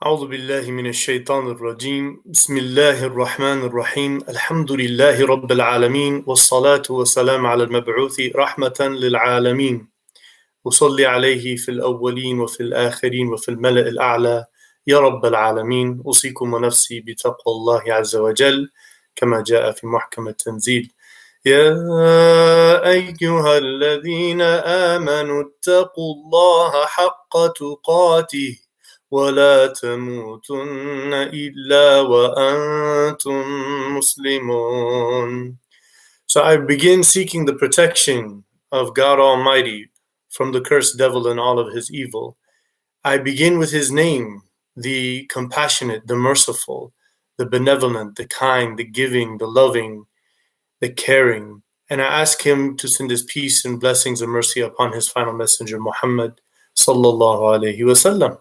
أعوذ بالله من الشيطان الرجيم بسم الله الرحمن الرحيم الحمد لله رب العالمين والصلاة والسلام على المبعوث رحمة للعالمين أصلي عليه في الأولين وفي الآخرين وفي الملأ الأعلى يا رب العالمين أوصيكم ونفسي بتقوى الله عز وجل كما جاء في محكم التنزيل يا أيها الذين آمنوا اتقوا الله حق تقاته ولا تموتن إلا وأنتم مسلمون. So I begin seeking the protection of God Almighty from the cursed devil and all of his evil. I begin with his name, the compassionate, the merciful, the benevolent, the kind, the giving, the loving, the caring. And I ask him to send his peace and blessings and mercy upon his final messenger, Muhammad sallallahu alaihi wasallam.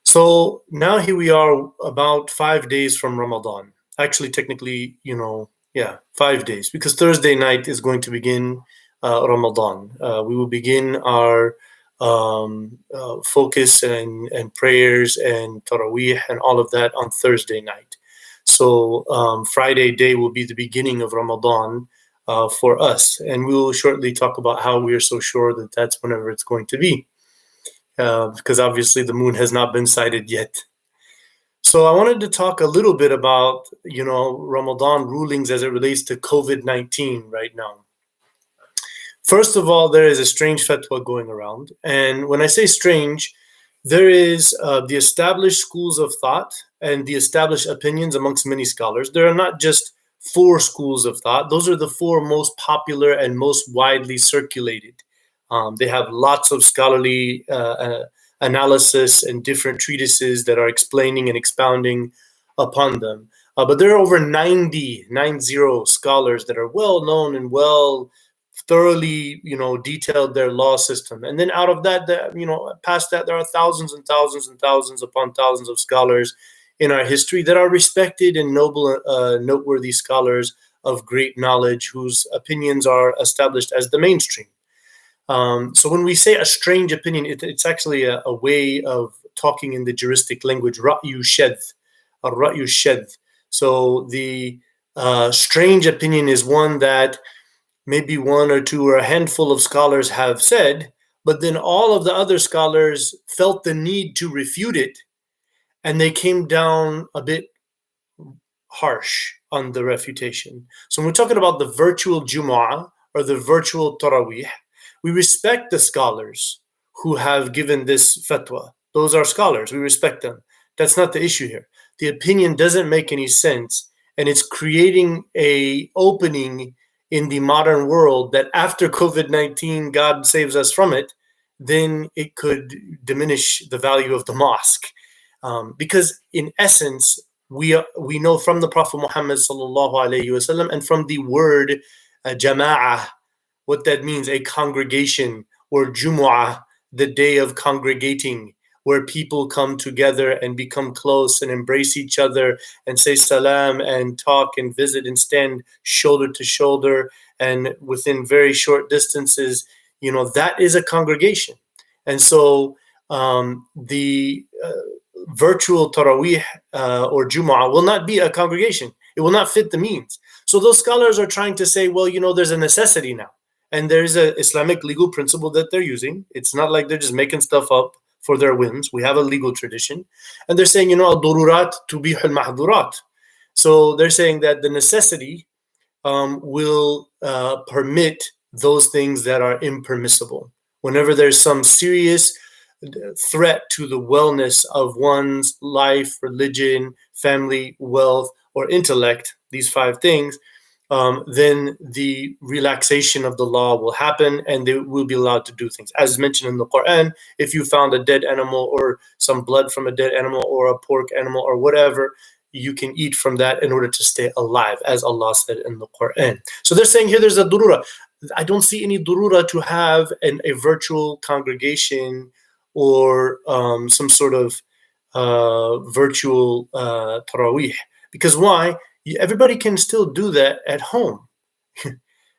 So now here we are about 5 days from Ramadan. Actually, technically, 5 days, because Thursday night is going to begin Ramadan. We will begin our focus and prayers and Taraweeh and all of that on Thursday night. So Friday day will be the beginning of Ramadan for us. And we will shortly talk about how we are so sure that that's whenever it's going to be. Because obviously the moon has not been sighted yet. So I wanted to talk a little bit about, Ramadan rulings as it relates to COVID-19 right now. First of all, there is a strange fatwa going around. And when I say strange, there is the established schools of thought and the established opinions amongst many scholars. There are not just 4 schools of thought. Those are the 4 most popular and most widely circulated. They have lots of scholarly analysis and different treatises that are explaining and expounding upon them. But there are over 90 scholars that are well known and well thoroughly, detailed their law system. And then out of that, past that, there are thousands and thousands and thousands upon thousands of scholars in our history that are respected and noble, noteworthy scholars of great knowledge whose opinions are established as the mainstream. So when we say a strange opinion, it's actually a way of talking in the juristic language, ra'yu shadh, or ra'yu shadh. So the strange opinion is one that maybe 1 or 2 or a handful of scholars have said, but then all of the other scholars felt the need to refute it, and they came down a bit harsh on the refutation. So when we're talking about the virtual Jumu'ah or the virtual Taraweeh, we respect the scholars who have given this fatwa. Those are scholars. We respect them. That's not the issue here. The opinion doesn't make any sense, and it's creating an opening in the modern world that after COVID-19, God saves us from it, then it could diminish the value of the mosque. Because in essence, we know from the Prophet Muhammad sallallahu alaihi wasallam and from the word jama'ah, what that means, a congregation, or Jumu'ah, the day of congregating, where people come together and become close and embrace each other and say salam and talk and visit and stand shoulder to shoulder and within very short distances, that is a congregation. And so the virtual Taraweeh or Jumu'ah will not be a congregation. It will not fit the means. So those scholars are trying to say, well, there's a necessity now. And there's an Islamic legal principle that they're using. It's not like they're just making stuff up for their whims. We have a legal tradition. And they're saying, al-dururat tubih al-mahdurat. So they're saying that the necessity will permit those things that are impermissible. Whenever there's some serious threat to the wellness of one's life, religion, family, wealth, or intellect, these 5 things, then the relaxation of the law will happen and they will be allowed to do things. As mentioned in the Quran, if you found a dead animal or some blood from a dead animal or a pork animal or whatever, you can eat from that in order to stay alive, as Allah said in the Quran. So they're saying here there's a durura. I don't see any durura to have a virtual congregation or some sort of virtual Taraweeh. Because why? Everybody can still do that at home.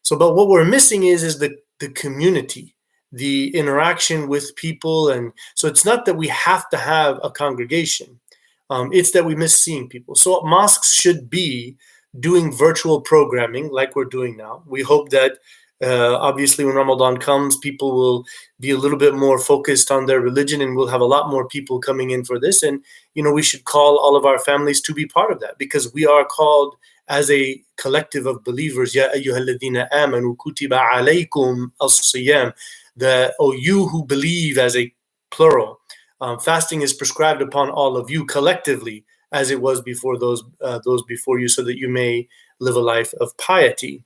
So, but what we're missing is the community, the interaction with people. And so it's not that we have to have a congregation. It's that we miss seeing people. So mosques should be doing virtual programming like we're doing now. We hope that obviously when Ramadan comes, people will be a little bit more focused on their religion, and we'll have a lot more people coming in for this. And, we should call all of our families to be part of that, because we are called as a collective of believers. Ya ayyuhalladhina amanu kutiba alaykum as-siyam. You who believe, as a plural. Fasting is prescribed upon all of you collectively, as it was before those before you, so that you may live a life of piety.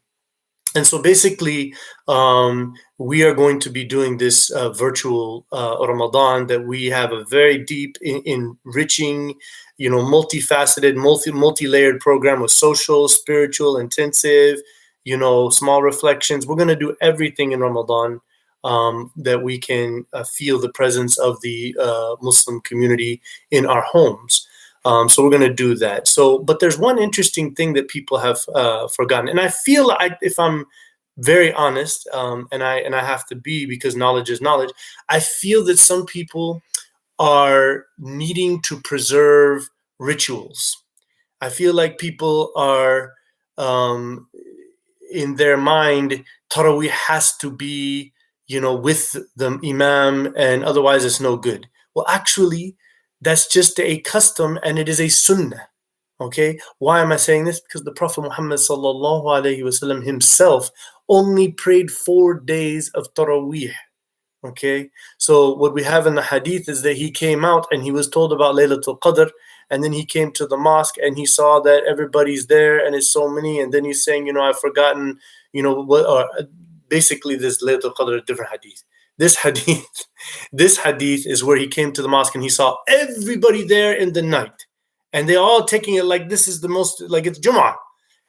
And so basically, we are going to be doing this virtual Ramadan, that we have a very deep, enriching, multifaceted, multi-layered program with social, spiritual, intensive, small reflections. We're going to do everything in Ramadan that we can feel the presence of the Muslim community in our homes. So we're going to do that. But there's one interesting thing that people have forgotten, and I feel, if I'm very honest, and I have to be, because knowledge is knowledge, I feel that some people are needing to preserve rituals. I feel like people are, in their mind, Taraweeh has to be, with the Imam, and otherwise it's no good. Well, actually, that's just a custom, and it is a sunnah. Okay, why am I saying this? Because the Prophet Muhammad sallallahu alaihi wasallam himself only prayed 4 days of Taraweeh. Okay, so what we have in the hadith is that he came out and he was told about Laylatul Qadr, and then he came to the mosque and he saw that everybody's there and it's so many, and then he's saying, I've forgotten, what, or basically this Laylatul Qadr, a different hadith. This hadith is where he came to the mosque and he saw everybody there in the night, and they all taking it like this is the most, like it's Jum'ah.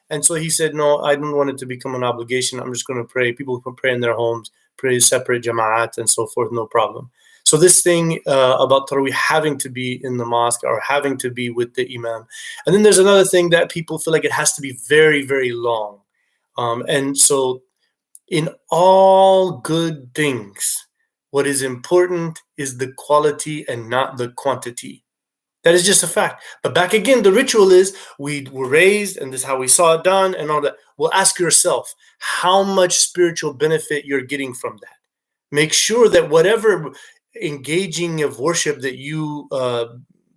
And so he said, no, I don't want it to become an obligation. I'm just going to pray. People can pray in their homes, pray separate jama'at and so forth, no problem. So this thing about Taraweeh having to be in the mosque, or having to be with the Imam. And then there's another thing that people feel like it has to be very, very long. And so in all good things, what is important is the quality and not the quantity. That is just a fact. But back again, the ritual is we were raised, and this is how we saw it done, and all that. Well, ask yourself how much spiritual benefit you're getting from that. Make sure that whatever engaging of worship that you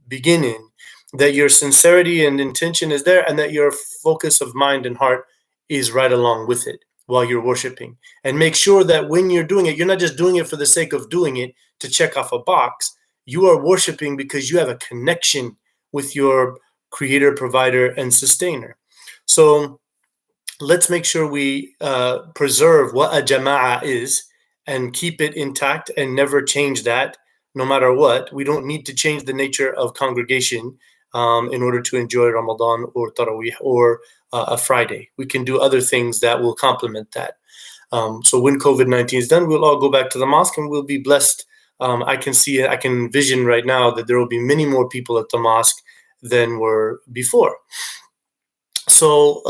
begin in, that your sincerity and intention is there, and that your focus of mind and heart is right along with it while you're worshiping. And make sure that when you're doing it, you're not just doing it for the sake of doing it to check off a box. You are worshiping because you have a connection with your creator, provider, and sustainer. So let's make sure we preserve what a jama'ah is and keep it intact and never change that, no matter what. We don't need to change the nature of congregation in order to enjoy Ramadan or Taraweeh or a Friday. We can do other things that will complement that. So when COVID-19 is done, we'll all go back to the mosque and we'll be blessed. I can envision right now that there will be many more people at the mosque than were before. So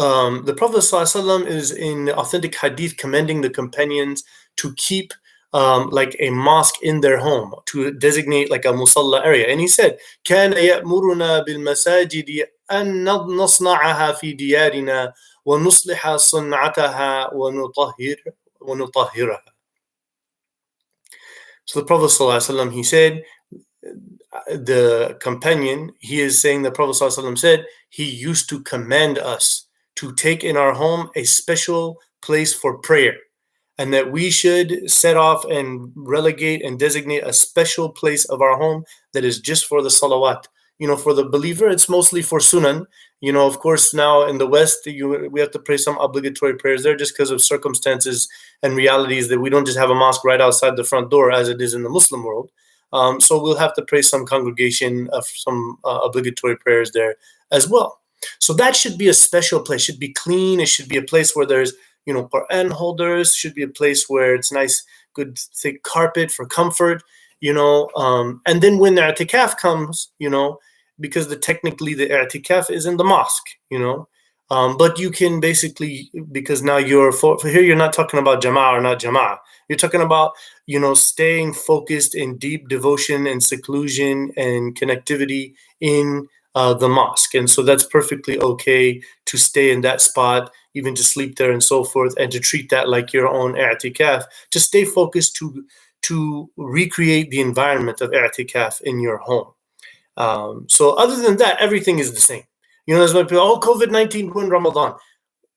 the Prophet ﷺ is in authentic hadith commending the companions to keep like a mosque in their home, to designate like a musalla area. And he said, كَانَ يَأْمُرُنَا بِالْمَسَاجِدِ أَن نَصْنَعَهَا فِي دِيَارِنَا وَنُصْلِحَ صُنْعَتَهَا وَنُطَهِّرَهَا. So the Prophet ﷺ, he said, the companion, he is saying the Prophet ﷺ said, he used to command us to take in our home a special place for prayer, and that we should set off and relegate and designate a special place of our home that is just for the salawat. For the believer, it's mostly for sunan. Of course, now in the West, we have to pray some obligatory prayers there just because of circumstances and realities that we don't just have a mosque right outside the front door as it is in the Muslim world. So we'll have to pray some congregation of some obligatory prayers there as well. So that should be a special place. Should be clean. It should be a place where there's, Quran holders. Should be a place where it's nice, good, thick carpet for comfort. And then when the i'tikaf comes, because technically the i'tikaf is in the mosque, But you can basically, because now for here you're not talking about jama'ah or not jama'ah. You're talking about, staying focused in deep devotion and seclusion and connectivity in the mosque. And so that's perfectly okay to stay in that spot, even to sleep there and so forth, and to treat that like your own i'tikaf, to stay focused, to recreate the environment of i'tikaf in your home. So other than that, everything is the same. There's like people, oh, COVID-19 ruined Ramadan.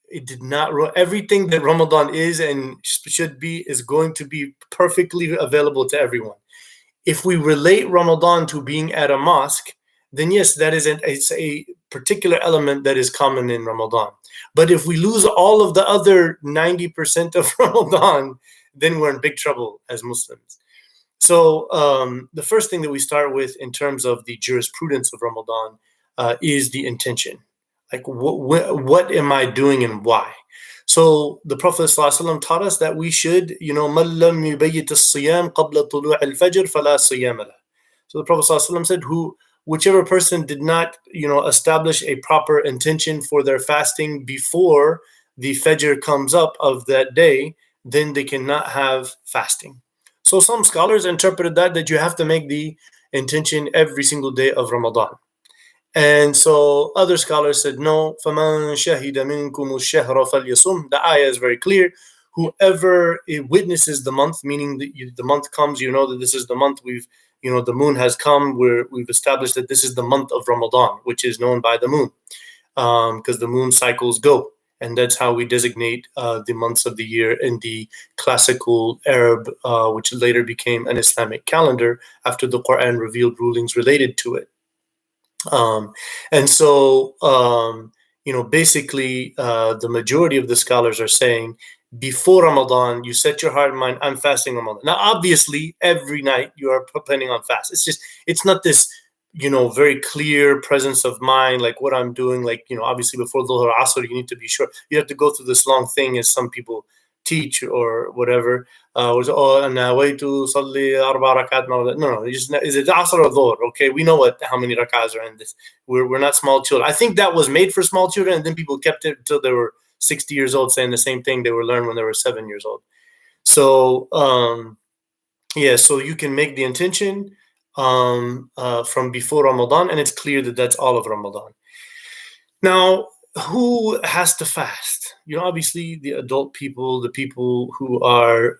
It did not ruin everything that Ramadan is and should be, is going to be perfectly available to everyone. If we relate Ramadan to being at a mosque, then yes, it's a particular element that is common in Ramadan. But if we lose all of the other 90% of Ramadan, then we're in big trouble as Muslims. So the first thing that we start with in terms of the jurisprudence of Ramadan is the intention. Like, what am I doing and why? So the Prophet ﷺ taught us that we should, مَن لَمْ يُبَيِّتِ الصِّيَامِ قَبْلَ طُلُوعِ الْفَجْرِ فَلَا صِيَامَ لَهُ. So the Prophet ﷺ said, whichever person did not, establish a proper intention for their fasting before the Fajr comes up of that day, then they cannot have fasting. So some scholars interpreted that you have to make the intention every single day of Ramadan. And so other scholars said, no, فَمَنْ شَهِدَ مِنْكُمُ الشَّهْرَ فَلْيَصُمْ. The ayah is very clear. Whoever witnesses the month, meaning the month comes, that this is the month the moon has come, we've established that this is the month of Ramadan, which is known by the moon, because the moon cycles go. And that's how we designate the months of the year in the classical Arab, which later became an Islamic calendar after the Quran revealed rulings related to it. And so, basically, the majority of the scholars are saying before Ramadan, you set your heart and mind, I'm fasting Ramadan. Now, obviously, every night you are planning on fast. It's not this, very clear presence of mind, like what I'm doing. Like, obviously before Dhuhr Asr, you need to be sure. You have to go through this long thing as some people teach or whatever. أنا نويت صلي 4 ركعات. No, is it Asr or Dhuhr? Okay, we know how many rak'ahs are in this. We're not small children. I think that was made for small children, and then people kept it until they were 60 years old, saying the same thing they were learned when they were 7 years old. So so you can make the intention from before Ramadan, and it's clear that that's all of Ramadan. Now, who has to fast? Obviously the adult people, the people who are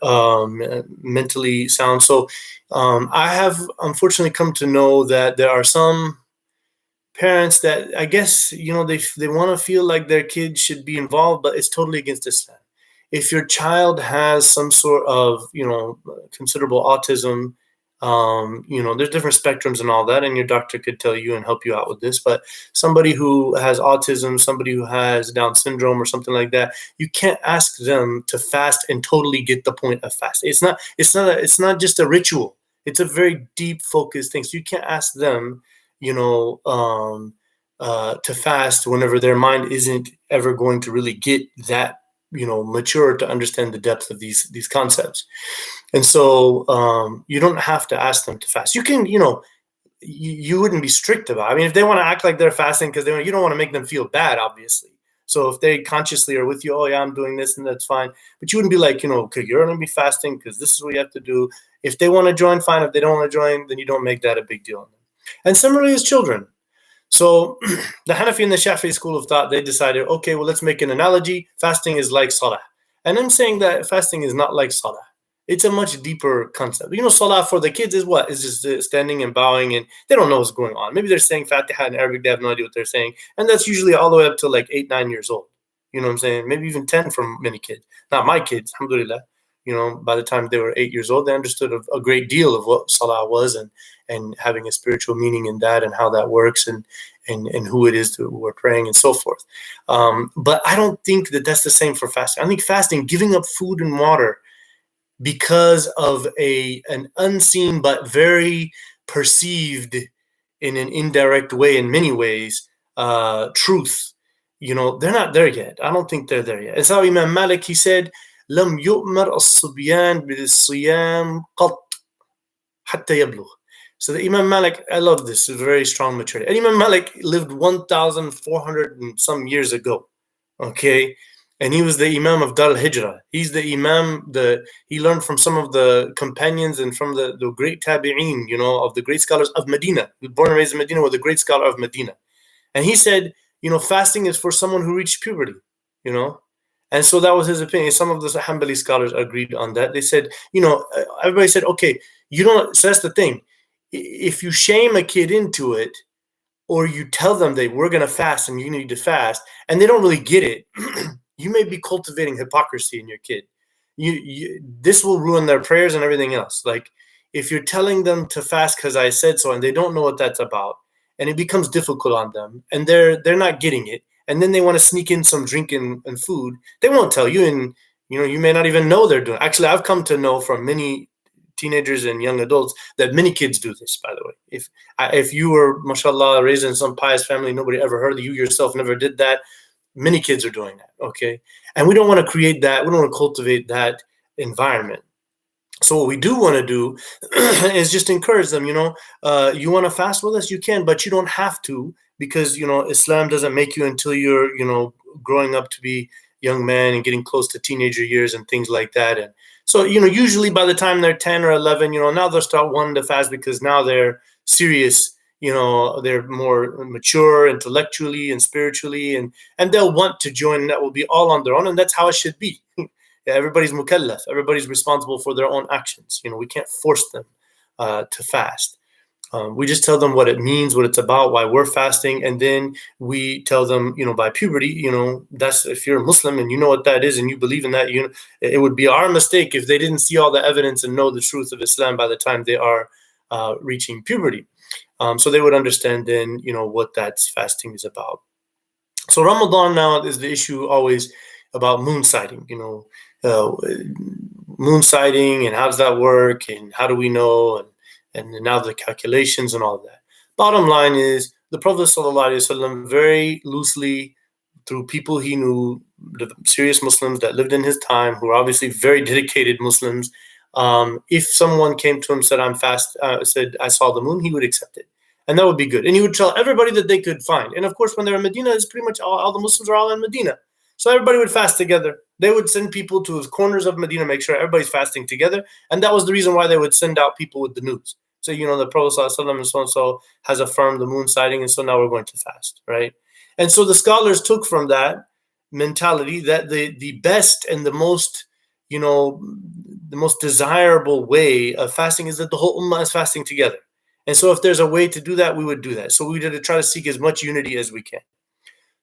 mentally sound. So I have unfortunately come to know that there are some parents that I guess, they want to feel like their kids should be involved, but it's totally against Islam. If your child has some sort of, considerable autism, there's different spectrums and all that, and your doctor could tell you and help you out with this. But somebody who has autism, somebody who has Down syndrome or something like that, you can't ask them to fast and totally get the point of fast. It's not just a ritual. It's a very deep focused thing. So you can't ask them, to fast whenever their mind isn't ever going to really get that, mature to understand the depth of these concepts. And so you don't have to ask them to fast. You can, you wouldn't be strict about it. I mean, if they want to act like they're fasting because you don't want to make them feel bad, obviously. So if they consciously are with you, oh yeah, I'm doing this, and that's fine. But you wouldn't be like, okay, you're going to be fasting because this is what you have to do. If they want to join, fine. If they don't want to join, then you don't make that a big deal. And similarly as children. So the Hanafi and the Shafi'i school of thought, they decided, okay, well, let's make an analogy. Fasting is like salah. And I'm saying that fasting is not like salah. It's a much deeper concept. Salah for the kids is what? It's just standing and bowing, and they don't know what's going on. Maybe they're saying Fatiha in Arabic. They have no idea what they're saying. And that's usually all the way up to like 8, 9 years old. You know what I'm saying? Maybe even 10 for many kids. Not my kids, alhamdulillah. By the time they were 8 years old, they understood a great deal of what salah was and having a spiritual meaning in that and how that works and who it is who we're praying and so forth. But I don't think that that's the same for fasting. I think fasting, giving up food and water because of an unseen but very perceived in an indirect way in many ways, truth, they're not there yet. I don't think they're there yet. It's how Imam Malik, he said, لم يؤمر الصبيان بالصيام قط حتى يبلغ. So the Imam Malik, I love this, it's a very strong maturity. And Imam Malik lived 1,400 and some years ago. Okay. And he was the Imam of Dar al-Hijrah. He's the Imam, he learned from some of the companions and from the great tabi'een, of the great scholars of Medina. He was born and raised in Medina, with a great scholar of Medina. And he said, fasting is for someone who reached puberty, you know. And so that was his opinion. Some of the Hanbali scholars agreed on that. They said, everybody said, okay, you don't, so that's the thing. If you shame a kid into it, or you tell them that we're going to fast and you need to fast, and they don't really get it, you may be cultivating hypocrisy in your kid. This will ruin their prayers and everything else. Like, if you're telling them to fast because I said so, and they don't know what that's about, and it becomes difficult on them, and they're not getting it, and then they want to sneak in some drink and food, they won't tell you, and you may not even know they're doing. Actually, I've come to know from many teenagers and young adults that many kids do this, by the way. If you were, mashallah, raised in some pious family, nobody ever heard of you yourself never did that, many kids are doing that. Okay. And we don't want to create that, we don't want to cultivate that environment. So what we do want to do is just encourage them, you want to fast with us, you can, but you don't have to, because Islam doesn't make you until you're growing up to be young man and getting close to teenager years and things like that. And so usually by the time they're 10 or 11, now they'll start wanting to fast, because now they're serious, they're more mature intellectually and spiritually, and they'll want to join, and that will be all on their own, and that's how it should be. Everybody's mukallaf. Everybody's responsible for their own actions. We can't force them to fast. We just tell them what it means, what it's about, why we're fasting, and then we tell them, by puberty, that's, if you're a Muslim and you know what that is and you believe in that, it would be our mistake if they didn't see all the evidence and know the truth of Islam by the time they are reaching puberty. So they would understand then, what that fasting is about. So Ramadan now is the issue always about moon sighting, moon sighting, and how does that work, and how do we know, and now the calculations and all of that. Bottom line is, the Prophet ﷺ very loosely, through people he knew, the serious Muslims that lived in his time, who were obviously very dedicated Muslims, if someone came to him, said, I'm fast, said, I saw the moon, he would accept it. And that would be good. And he would tell everybody that they could find. And of course, when they're in Medina, it's pretty much all the Muslims are all in Medina. So everybody would fast together. They would send people to the corners of Medina, make sure everybody's fasting together. And that was the reason why they would send out people with the news. So, the Prophet ﷺ and so has affirmed the moon sighting, and so now we're going to fast, right? And so the scholars took from that mentality that the best and the most, the most desirable way of fasting is that the whole ummah is fasting together. And so if there's a way to do that, we would do that. So we did to try to seek as much unity as we can.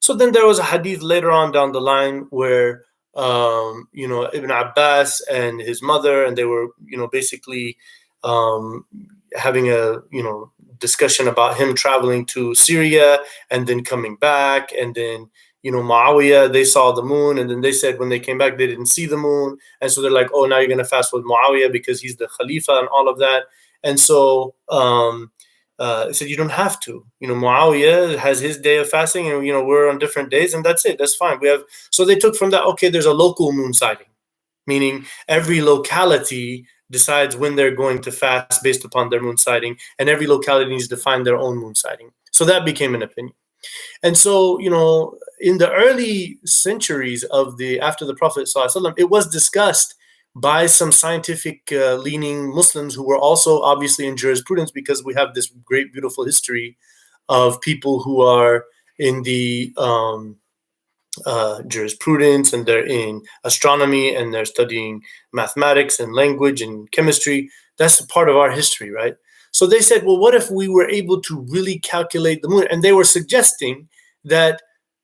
So then there was a hadith later on down the line where, Ibn Abbas and his mother, and they were, basically having a, discussion about him traveling to Syria and then coming back. And then, Muawiyah, they saw the moon. And then they said when they came back, they didn't see the moon. And so they're like, oh, now you're going to fast with Muawiyah because he's the Khalifa and all of that. And so, said you don't have to. Muawiyah has his day of fasting, and we're on different days, and that's it. That's fine. So they took from that, okay, there's a local moon sighting, meaning every locality decides when they're going to fast based upon their moon sighting, and every locality needs to find their own moon sighting. So that became an opinion. And so, in the early centuries after the Prophet ﷺ, it was discussed by some scientific leaning Muslims who were also obviously in jurisprudence, because we have this great, beautiful history of people who are in the jurisprudence, and they're in astronomy, and they're studying mathematics and language and chemistry. That's a part of our history, right? So they said, well, what if we were able to really calculate the moon? And they were suggesting that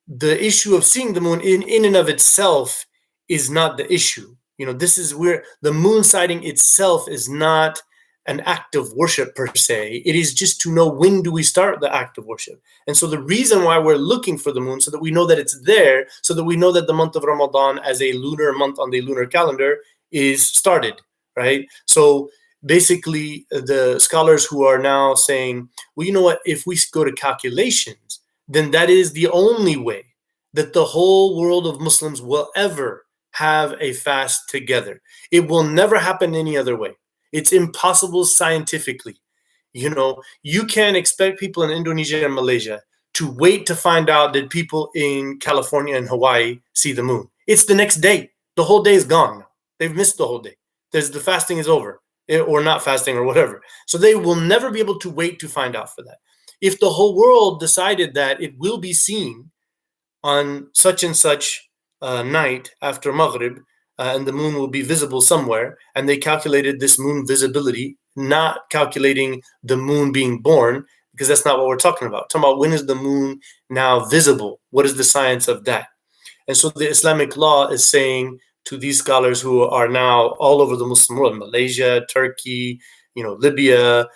the issue of seeing the moon in and of itself is not the issue. This is where the moon sighting itself is not an act of worship per se. It is just to know when do we start the act of worship. And so the reason why we're looking for the moon, so that we know that it's there, so that we know that the month of Ramadan as a lunar month on the lunar calendar is started, right? So basically the scholars who are now saying, well, you know what, if we go to calculations, then that is the only way that the whole world of Muslims will ever have a fast together. It will never happen any other way. It's impossible scientifically. You can't expect people in Indonesia and Malaysia to wait to find out that people in California and Hawaii see the moon. It's the next day. The whole day is gone. They've missed the whole day. The fasting is over, or not fasting or whatever. So they will never be able to wait to find out for that. If the whole world decided that it will be seen on such and such night after Maghrib, and the moon will be visible somewhere, and they calculated this moon visibility, not calculating the moon being born, because that's not what we're talking about. We're talking about when is the moon now visible? What is the science of that? And so the Islamic law is saying to these scholars who are now all over the Muslim world, Malaysia, Turkey, Libya,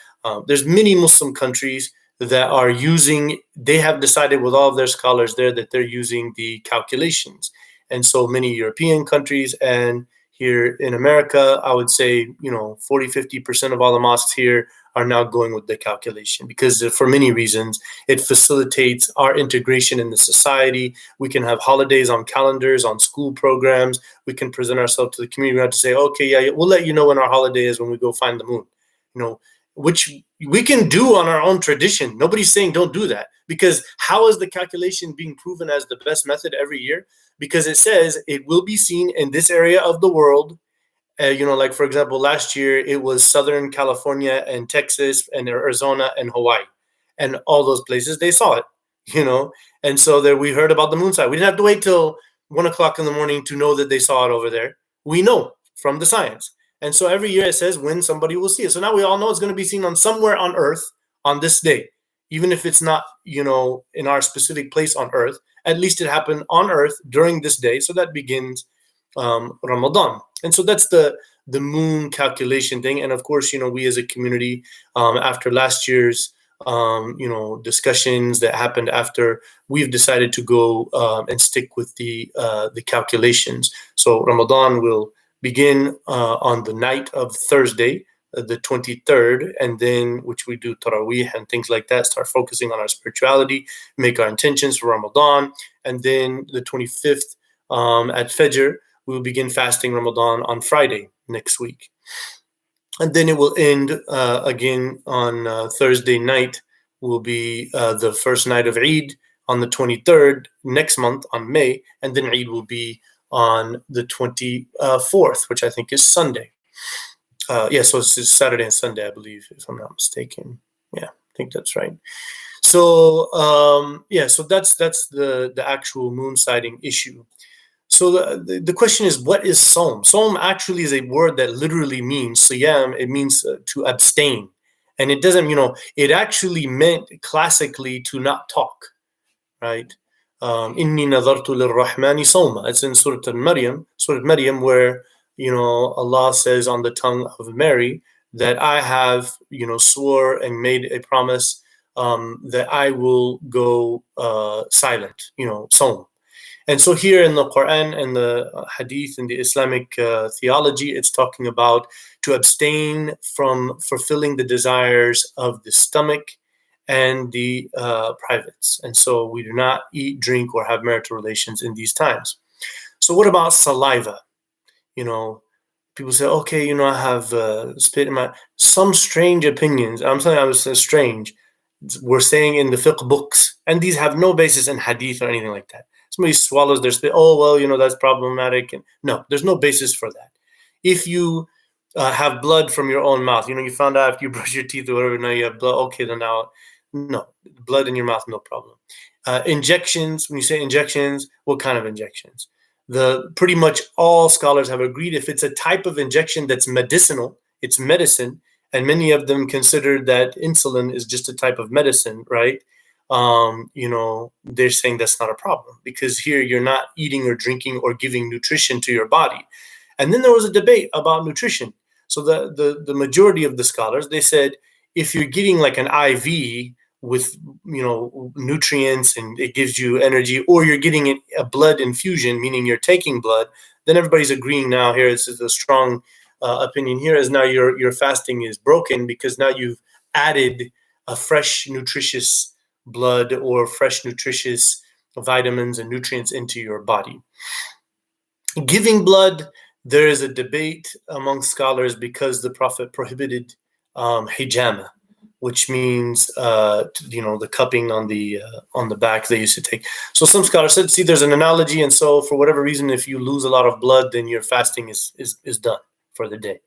there's many Muslim countries that are using, they have decided with all of their scholars there that they're using the calculations. And so many European countries and here in America, I would say, 40-50% of all the mosques here are now going with the calculation, because for many reasons, it facilitates our integration in the society. We can have holidays on calendars, on school programs. We can present ourselves to the community. We have to say, okay, yeah, we'll let you know when our holiday is when we go find the moon, which we can do on our own tradition. Nobody's saying don't do that, because how is the calculation being proven as the best method every year? Because it says it will be seen in this area of the world. Like for example, last year it was Southern California and Texas and Arizona and Hawaii, and all those places they saw it, and so there we heard about the moon sight. We didn't have to wait till 1:00 in the morning to know that they saw it over there. We know from the science. And so every year it says when somebody will see it. So now we all know it's going to be seen on somewhere on Earth on this day, even if it's not, in our specific place on Earth. At least it happened on Earth during this day. So that begins Ramadan. And so that's the moon calculation thing. And of course, we as a community, after last year's, discussions that happened after, we've decided to go and stick with the calculations. So Ramadan will begin on the night of Thursday, the 23rd, and then, which we do Taraweeh and things like that, start focusing on our spirituality, make our intentions for Ramadan, and then the 25th at Fajr, we will begin fasting Ramadan on Friday next week. And then it will end again on Thursday night, will be the first night of Eid on the 23rd next month on May, and then Eid will be on the 24th, which I think is Sunday. So it's Saturday and Sunday, I believe, if I'm not mistaken. Yeah, I think that's right. So so that's the actual moon sighting issue. So the question is, what is Sawm? Sawm actually is a word that literally means siyam. It means to abstain, and it doesn't, it actually meant classically to not talk, right? Inni nadartu lirrahmani sawma. It's in Surah Maryam, where Allah says on the tongue of Mary that I have swore and made a promise that I will go silent, sawm. And so here in the Quran and the Hadith and the Islamic theology, it's talking about to abstain from fulfilling the desires of the stomach and the privates. And so we do not eat, drink, or have marital relations in these times. So what about saliva? People say, okay, I have spit in my... Some strange opinions. I'm telling you, I was strange. We're saying in the fiqh books, and these have no basis in hadith or anything like that. Somebody swallows their spit. Oh, well, that's problematic. And no, there's no basis for that. If you have blood from your own mouth, you found out after you brush your teeth or whatever, now you have blood. Okay, then now, no, blood in your mouth, no problem. Injections, when you say injections, what kind of injections? Pretty much all scholars have agreed if it's a type of injection that's medicinal, it's medicine, and many of them consider that insulin is just a type of medicine, right? They're saying that's not a problem, because here you're not eating or drinking or giving nutrition to your body. And then there was a debate about nutrition. So the majority of the scholars, they said, if you're getting like an IV with nutrients and it gives you energy, or you're getting a blood infusion, meaning you're taking blood, then everybody's agreeing now here. This is a strong opinion here, is now your fasting is broken, because now you've added a fresh nutritious blood or fresh nutritious vitamins and nutrients into your body. Giving blood, there is a debate among scholars, because the Prophet prohibited hijama, which means the cupping on the back they used to take. So some scholars said, see, there's an analogy, and so for whatever reason, if you lose a lot of blood, then your fasting is done for the day.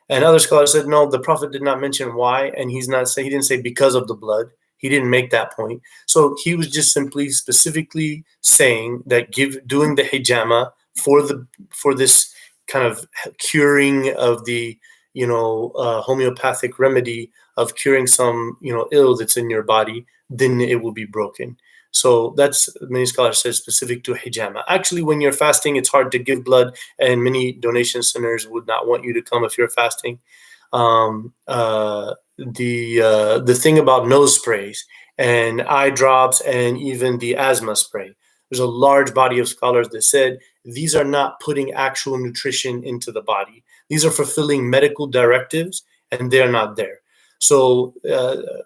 And other scholars said, no, the Prophet did not mention why, and he didn't say because of the blood. He didn't make that point. So he was just simply specifically saying that doing the hijama for this kind of curing of the homeopathic remedy of curing some ill that's in your body, then it will be broken. So that's, many scholars say, specific to hijama. Actually, when you're fasting, it's hard to give blood, and many donation centers would not want you to come if you're fasting. The thing about nose sprays and eye drops and even the asthma spray, there's a large body of scholars that said these are not putting actual nutrition into the body. These are fulfilling medical directives, and they're not there. So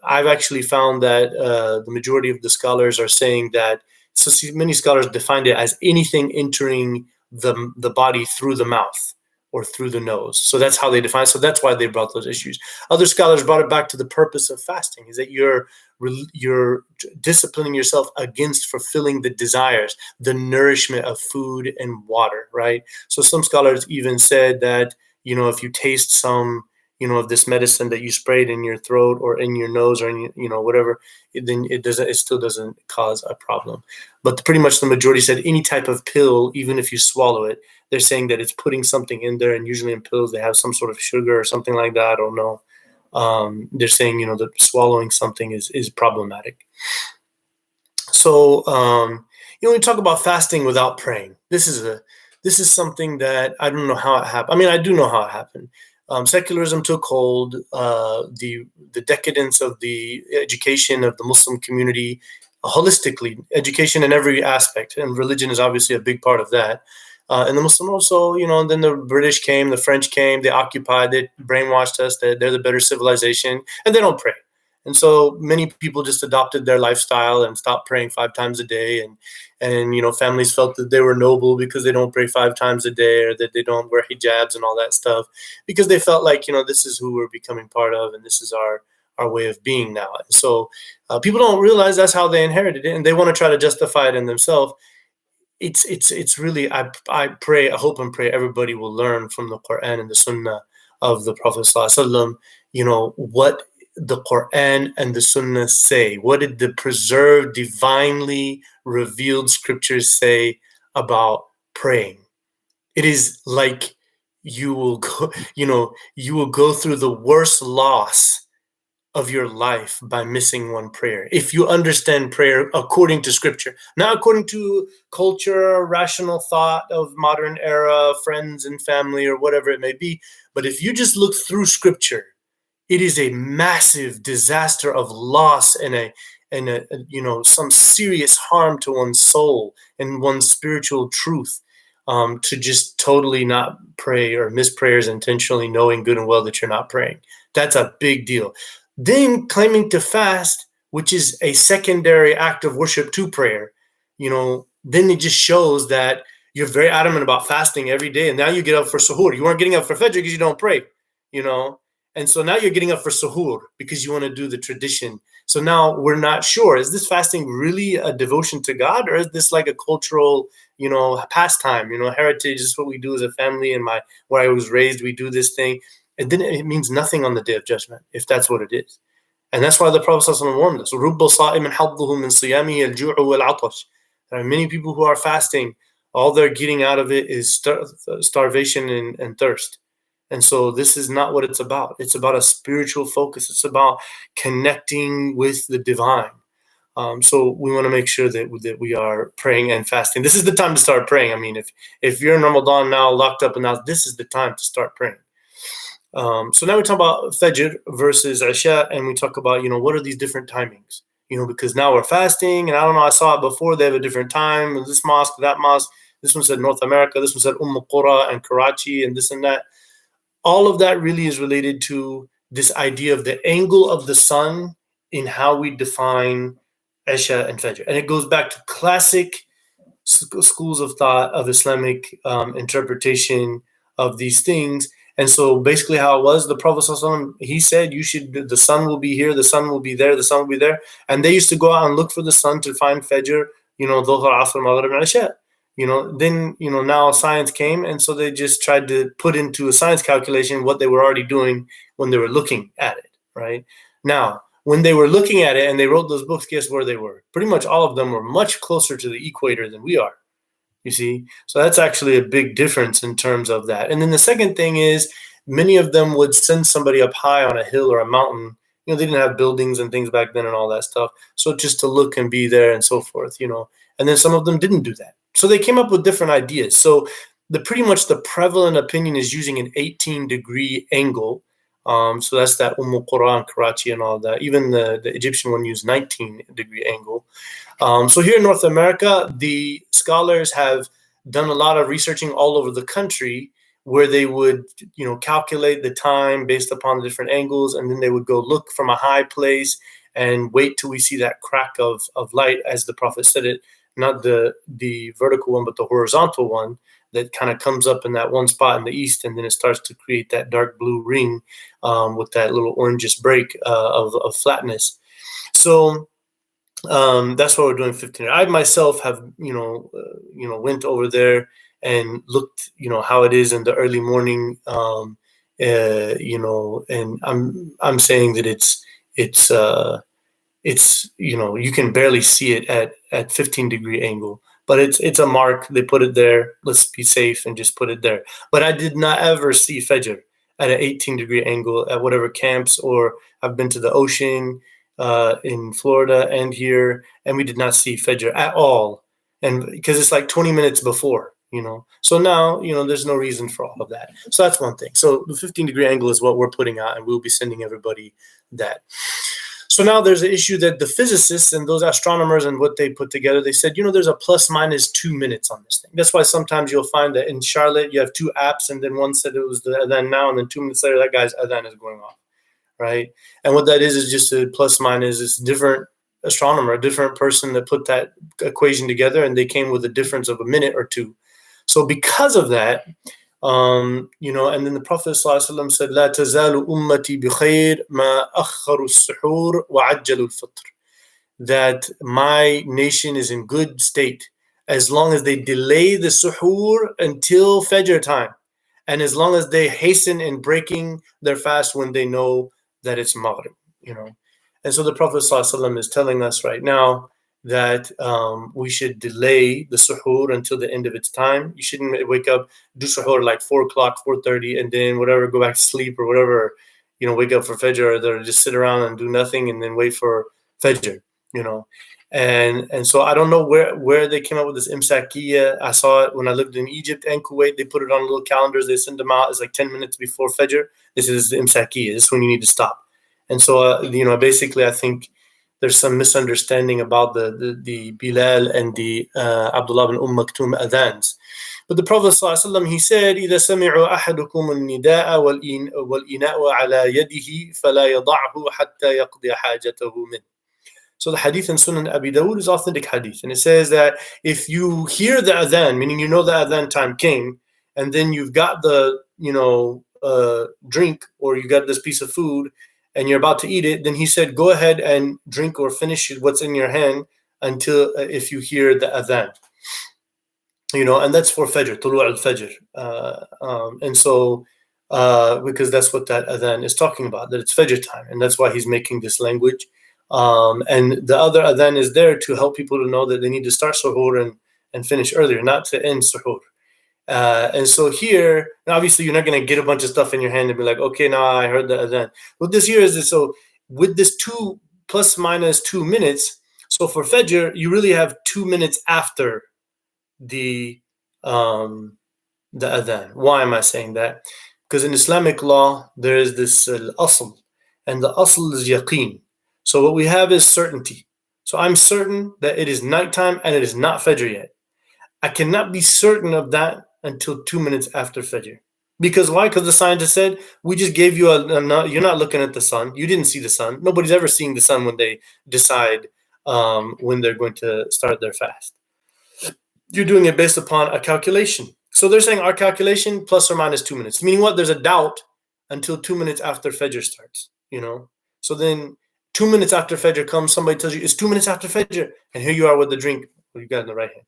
I've actually found that the majority of the scholars are saying that, so many scholars defined it as anything entering the body through the mouth or through the nose. So that's how they define it. So that's why they brought those issues. Other scholars brought it back to the purpose of fasting, is that you're disciplining yourself against fulfilling the desires, the nourishment of food and water, right? So some scholars even said that, if you taste some, of this medicine that you sprayed in your throat or in your nose or in whatever, then it still doesn't cause a problem. But pretty much the majority said any type of pill, even if you swallow it, they're saying that it's putting something in there, and usually in pills they have some sort of sugar or something like that. I don't know. They're saying that swallowing something is problematic. So when we talk about fasting without praying, this is something that I don't know how it happened. I mean, I do know how it happened. Secularism took hold. The decadence of the education of the Muslim community, holistically, education in every aspect, and religion is obviously a big part of that. And the Muslim also, and then the British came, the French came, they occupied, they brainwashed us that they're the better civilization, and they don't pray. And so many people just adopted their lifestyle and stopped praying 5 times a day. And families felt that they were noble because they don't pray 5 times a day, or that they don't wear hijabs and all that stuff, because they felt like, this is who we're becoming part of, and this is our way of being now. And so people don't realize that's how they inherited it, and they want to try to justify it in themselves. It's really, I pray, I hope and pray everybody will learn from the Quran and the Sunnah of the Prophet ﷺ, what the Quran and the Sunnah say. What did the preserved, divinely revealed scriptures say about praying? It is like you will go through the worst loss of your life by missing one prayer. If you understand prayer according to scripture, not according to culture, rational thought of modern era, friends and family, or whatever it may be, but if you just look through scripture, it is a massive disaster of loss and some serious harm to one's soul and one's spiritual truth, to just totally not pray or miss prayers intentionally, knowing good and well that you're not praying. That's a big deal. Then claiming to fast, which is a secondary act of worship to prayer, then it just shows that you're very adamant about fasting every day, and now you get up for suhoor. You weren't getting up for fajr because you don't pray, and so now you're getting up for suhoor because you want to do the tradition. So now we're not sure, is this fasting really a devotion to God, or is this like a cultural, pastime, heritage? This is what we do as a family, and where I was raised, we do this thing. And then it means nothing on the day of judgment, if that's what it is. And that's why the Prophet ﷺ warned us. There are many people who are fasting. All they're getting out of it is starvation and thirst. And so this is not what it's about. It's about a spiritual focus. It's about connecting with the divine. So we want to make sure that we are praying and fasting. This is the time to start praying. I mean, if you're in Ramadan now, locked up, and now this is the time to start praying. So now we talk about Fajr versus Isha, and we talk about, what are these different timings? Because now we're fasting, and I don't know, I saw it before, they have a different time, this mosque, that mosque, this one said North America, this one said Qura and Karachi, and this and that. All of that really is related to this idea of the angle of the sun in how we define Isha and Fajr. And it goes back to classic schools of thought of Islamic interpretation of these things. And so basically how it was, the Prophet ﷺ, he said, the sun will be here, the sun will be there, the sun will be there. And they used to go out and look for the sun to find Fajr, Dhuhr, Asr, Maghrib, and Isha. Then, now science came, and so they just tried to put into a science calculation what they were already doing when they were looking at it, right? Now, when they were looking at it and they wrote those books, guess where they were? Pretty much all of them were much closer to the equator than we are, you see? So that's actually a big difference in terms of that. And then the second thing is, many of them would send somebody up high on a hill or a mountain. They didn't have buildings and things back then and all that stuff. So just to look and be there and so forth, And then some of them didn't do that. So they came up with different ideas. So pretty much the prevalent opinion is using an 18-degree angle. So that's that Quran, Karachi, and all that. Even the Egyptian one used 19-degree angle. So here in North America, the scholars have done a lot of researching all over the country, where they would, calculate the time based upon the different angles, and then they would go look from a high place and wait till we see that crack of light, as the Prophet said it, not the vertical one, but the horizontal one that kind of comes up in that one spot in the east, and then it starts to create that dark blue ring with that little orangish break of flatness. So that's why we're doing 15. I myself have, went over there and looked, how it is in the early morning, and I'm saying that it's you can barely see it at 15-degree angle, but it's a mark. They put it there. Let's be safe and just put it there. But I did not ever see Fajr at an 18-degree angle at whatever camps, or I've been to the ocean in Florida and here, and we did not see Fajr at all. And because it's like 20 minutes before, So now, there's no reason for all of that. So that's one thing. So the 15-degree angle is what we're putting out, and we'll be sending everybody that. So now there's an issue that the physicists and those astronomers and what they put together, they said, there's a plus minus 2 minutes on this thing. That's why sometimes you'll find that in Charlotte, you have two apps, and then one said it was the adhan now, and then 2 minutes later, that guy's adhan is going off, right? And what that is just a plus minus. It's different astronomer, a different person that put that equation together, and they came with a difference of a minute or two. So because of that, and then the Prophet ﷺ said, "La tazalu ummati bi khair ma akharu as-suhur wa ajjalu al-fitr." That my nation is in good state as long as they delay the suhoor until Fajr time, and as long as they hasten in breaking their fast when they know that it's Maghrib. And so the Prophet ﷺ is telling us right now that we should delay the suhoor until the end of its time. You shouldn't wake up, do suhoor like 4 o'clock, 4:30, and then whatever, go back to sleep or whatever, wake up for Fajr, or just sit around and do nothing and then wait for Fajr, And so I don't know where they came up with this imsakiyya. I saw it when I lived in Egypt and Kuwait. They put it on little calendars. They send them out. It's like 10 minutes before Fajr. This is the imsakiyya. This is when you need to stop. And so, basically, I think there's some misunderstanding about the Bilal and the Abdullah bin Maktoum adhans. But the Prophet ﷺ, he said, إِذَا سَمِعُوا أَحَدُكُمُ النِّدَاءَ وَالْإِنَاءُ عَلَى يَدِهِ فَلَا يَضَعْهُ حَتَّى يَقْضِيَ حَاجَتَهُ مِنْهُ. So the hadith in Sunan Abi Dawud is authentic hadith. And it says that if you hear the adhan, meaning the adhan time came, and then you've got the, drink, or you got this piece of food, and you're about to eat it, then he said, go ahead and drink or finish what's in your hand until if you hear the adhan. And that's for Fajr, Tulu' al-Fajr. And so, because that's what that adhan is talking about, that it's Fajr time. And that's why he's making this language. And the other adhan is there to help people to know that they need to start suhoor and finish earlier, not to end suhoor. And so here, obviously, you're not going to get a bunch of stuff in your hand and be like, okay, now I heard the adhan. What this here is this, so with this 2 plus minus 2 minutes, so for Fajr, you really have 2 minutes after the adhan. Why am I saying that? Because in Islamic law, there is this asl, and the asl is yaqeen. So what we have is certainty. So I'm certain that it is nighttime and it is not Fajr yet. I cannot be certain of that until 2 minutes after Fajr. Because why? Because the scientist said, we just gave you you're not looking at the sun. You didn't see the sun. Nobody's ever seeing the sun when they decide when they're going to start their fast. You're doing it based upon a calculation. So they're saying our calculation plus or minus 2 minutes. Meaning what? There's a doubt until 2 minutes after Fajr starts, you know? So then 2 minutes after Fajr comes, somebody tells you it's 2 minutes after Fajr, and here you are with the drink. What you got in the right hand?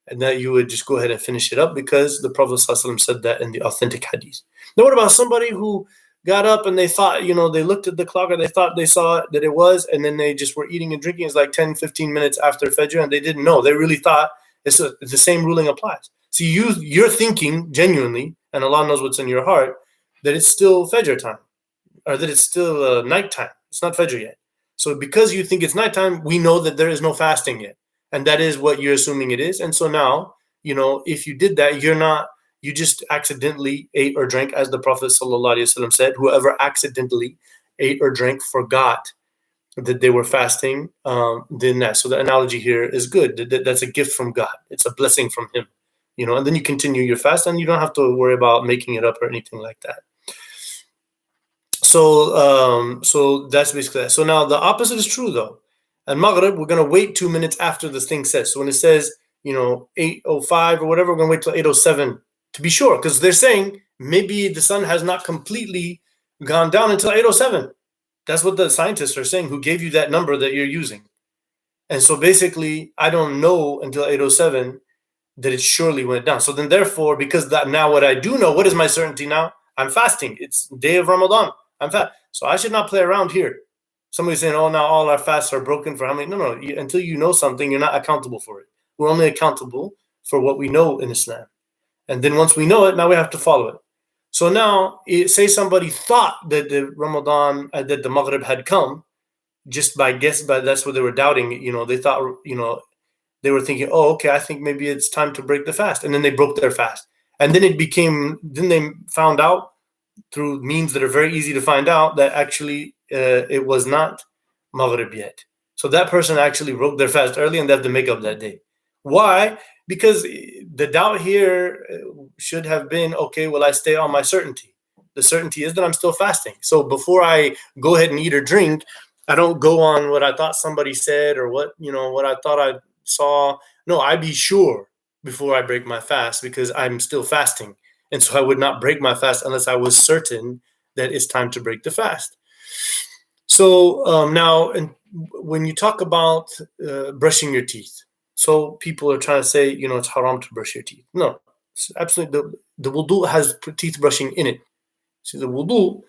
And that you would just go ahead and finish it up because the Prophet ﷺ said that in the authentic hadith. Now, what about somebody who got up and they thought, they looked at the clock or they thought they saw that it was, and then they just were eating and drinking. It's like 10, 15 minutes after Fajr, and they didn't know. They really thought the same ruling applies. So you're thinking genuinely, and Allah knows what's in your heart, that it's still Fajr time, or that it's still nighttime. It's not Fajr yet. So because you think it's nighttime, we know that there is no fasting yet. And that is what you're assuming it is. And so now, if you did that, you just accidentally ate or drank, as the Prophet ﷺ said, whoever accidentally ate or drank forgot that they were fasting, then that. So the analogy here is good. That's a gift from God. It's a blessing from Him, and then you continue your fast and you don't have to worry about making it up or anything like that. So that's basically that. So now the opposite is true though. At Maghrib, we're going to wait 2 minutes after this thing says. So when it says, 8:05 or whatever, we're going to wait till 8:07 to be sure. Because they're saying maybe the sun has not completely gone down until 8:07. That's what the scientists are saying who gave you that number that you're using. And so basically, I don't know until 8:07 that it surely went down. So then therefore, because that now what I do know, what is my certainty now? I'm fasting. It's day of Ramadan. I'm fast. So I should not play around here. Somebody's saying, oh, now all our fasts are broken for how many? No. Until you know something, you're not accountable for it. We're only accountable for what we know in Islam. And then once we know it, now we have to follow it. So now, say somebody thought that the Ramadan, that the Maghrib had come, just by guess, but that's what they were doubting. They thought, they were thinking, oh, okay, I think maybe it's time to break the fast. And then they broke their fast. And then then they found out through means that are very easy to find out that actually it was not Maghrib yet. So that person actually broke their fast early and they have to make up that day. Why? Because the doubt here should have been, okay, well, I stay on my certainty. The certainty is that I'm still fasting. So before I go ahead and eat or drink, I don't go on what I thought somebody said or what I thought I saw. No, I be sure before I break my fast because I'm still fasting. And so I would not break my fast unless I was certain that it's time to break the fast. So now, when you talk about brushing your teeth, so people are trying to say, it's haram to brush your teeth. No, it's absolutely, the wudu has teeth brushing in it. See, the wudu,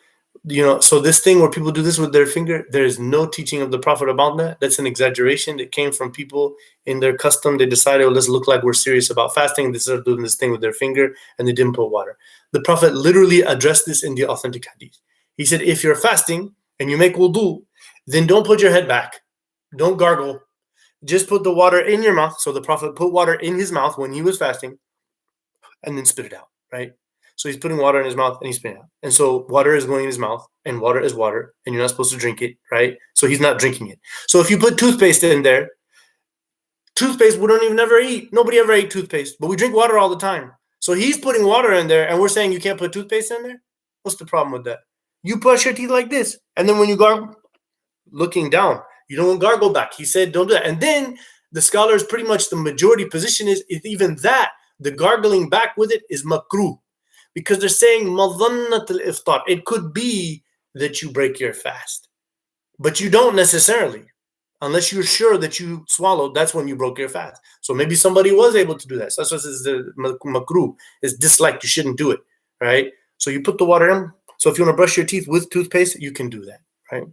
so this thing where people do this with their finger, there is no teaching of the Prophet about that. That's an exaggeration that came from people in their custom. They decided, let's look like we're serious about fasting. They started doing this thing with their finger and they didn't put water. The Prophet literally addressed this in the authentic hadith. He said, if you're fasting and you make wudu, then don't put your head back. Don't gargle. Just put the water in your mouth. So the Prophet put water in his mouth when he was fasting and then spit it out, right? So he's putting water in his mouth and he's spitting out. And so water is going in his mouth and water is water and you're not supposed to drink it, right? So he's not drinking it. So if you put toothpaste in there, toothpaste we don't even ever eat. Nobody ever ate toothpaste, but we drink water all the time. So he's putting water in there and we're saying you can't put toothpaste in there? What's the problem with that? You brush your teeth like this. And then when you gargle, looking down, you don't gargle back. He said don't do that. And then the scholars, pretty much the majority position is even that, the gargling back with it is makruh. Because they're saying madhannat al-iftar. It could be that you break your fast. But you don't necessarily. Unless you're sure that you swallowed, that's when you broke your fast. So maybe somebody was able to do that. So that's what says the makruh is disliked. You shouldn't do it, right? So you put the water in. So if you want to brush your teeth with toothpaste, you can do that, right?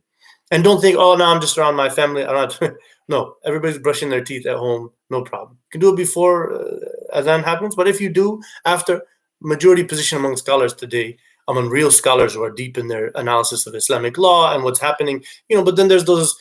And don't think, oh, no, I'm just around my family. I'm not. No, everybody's brushing their teeth at home. No problem. You can do it before adhan happens. But if you do, after, majority position among scholars today, among real scholars who are deep in their analysis of Islamic law and what's happening, but then there's those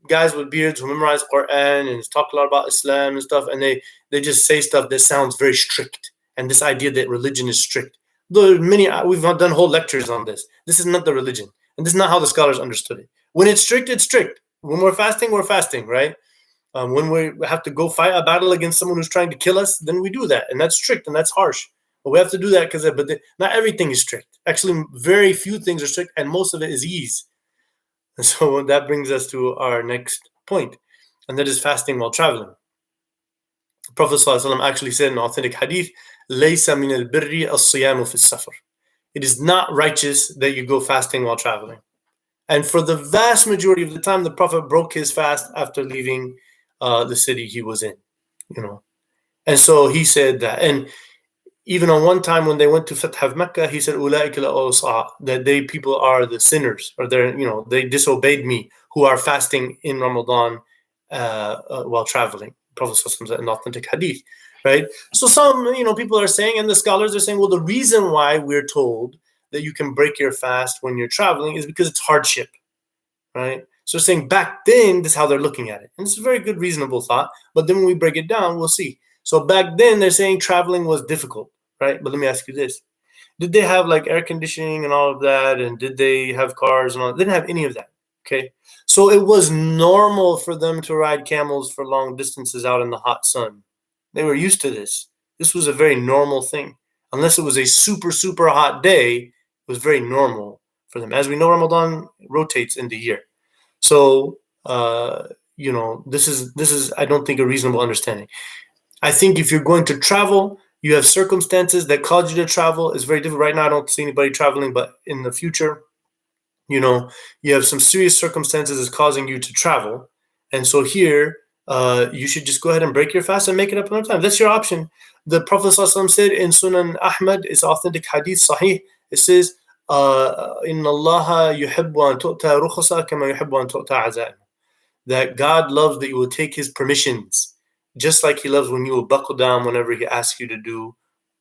guys with beards who memorize Quran and talk a lot about Islam and stuff, and they just say stuff that sounds very strict, and this idea that religion is strict. We've done whole lectures on this. This is not the religion, and this is not how the scholars understood it. When it's strict, it's strict. When we're fasting, right? When we have to go fight a battle against someone who's trying to kill us, then we do that, and that's strict and that's harsh. But we have to do that because not everything is strict. Actually, very few things are strict, and most of it is ease. And so that brings us to our next point, and that is fasting while traveling. The Prophet ﷺ actually said in authentic hadith, لَيْسَ مِنَ الْبِرِّ الصِّيَامُ فِي السَّفَرِ. It is not righteous that you go fasting while traveling. And for the vast majority of the time, the Prophet broke his fast after leaving the city he was in, you know. And so he said that. And even on one time when they went to Fath of Mecca, he said, "Ulaika al-awsa," that they people are the sinners, or they disobeyed me, who are fasting in Ramadan while traveling. Prophet said an authentic hadith, right? So some people are saying, and the scholars are saying, well, the reason why we're told that you can break your fast when you're traveling is because it's hardship, right? So saying back then, this is how they're looking at it, and it's a very good, reasonable thought. But then when we break it down, we'll see. So back then, they're saying traveling was difficult, right? But let me ask you this: did they have like air conditioning and all of that, and did they have cars and all? They didn't have any of that. Okay, so it was normal for them to ride camels for long distances out in the hot sun. They were used to this. This was a very normal thing, unless it was a super super hot day. It was very normal for them. As we know, Ramadan rotates in the year. So this is I don't think a reasonable understanding. I think if you're going to travel, you have circumstances that cause you to travel. It's very different. Right now, I don't see anybody traveling, but in the future, you have some serious circumstances that's causing you to travel. And so here, you should just go ahead and break your fast and make it up another time. That's your option. The Prophet ﷺ said in Sunan Ahmad, it's authentic hadith, sahih. It says, "Inna Allah yuhibbu an tu'ta rukhsa kama yuhibbu an tu'ta azaim." That God loves that you will take His permissions, just like He loves when you will buckle down whenever He asks you to do